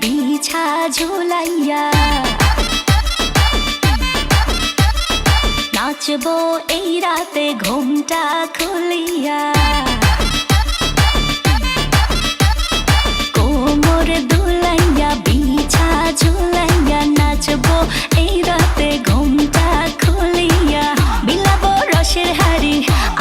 বিছা ঝুলাইয়া নাচবো এই রাতে ঘুমটা খুলিয়া কোমর দুলাইয়া বিছা ঝুলাইয়া নাচবো এই রাতে ঘুমটা খুলিয়া বিলাবো রসের হাড়ি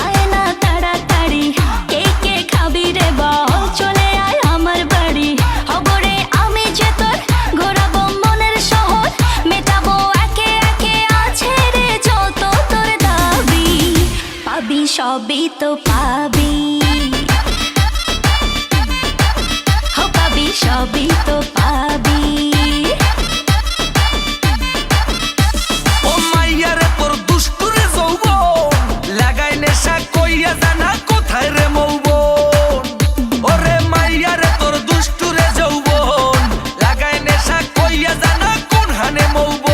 আয় না তাড়াতাড়ি কে কে খাবি রে বল চলে আয় আমার বাড়ি হবরে আমি যে তোর ঘোরাবো মনের শহর মেটাবো একে একে আছে রে যত তোর দাবি পাবি সবই তো পাবি পাবি সবই তো পাবি ও মাইয়ারে তোর দুষ্টুরে যৌবন লাগাই নেশা কইয়া জানা কোথায় রে মৌবন ওরে মাইয়ারে তোর দুষ্টুরে যৌবন লাগাই নেশা কইয়া জানা কোন হানে মৌবন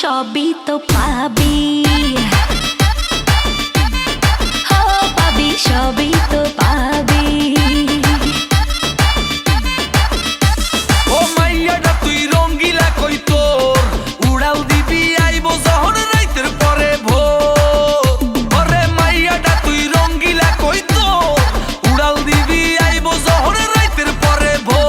সবই তো পাবি পাবি সবই তো পাবি ও মাইয়াটা তুই রঙ্গিলা কই তোর উড়াল দিবি আইবো যখন রাইতের পরে ভোর ওরে মাইয়াটা তুই রঙ্গিলা কই তোর উড়াল দিবি আইবো যখন রাইতের পরে ভোর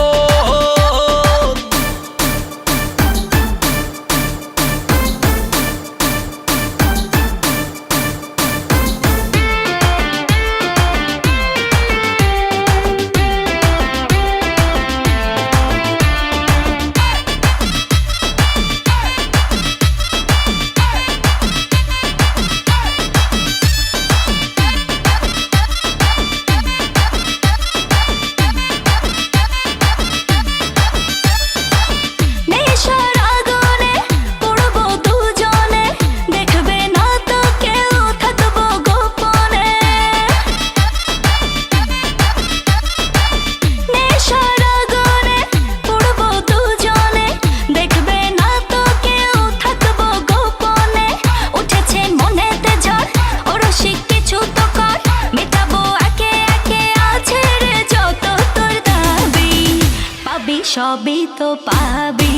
সবই তো পাবি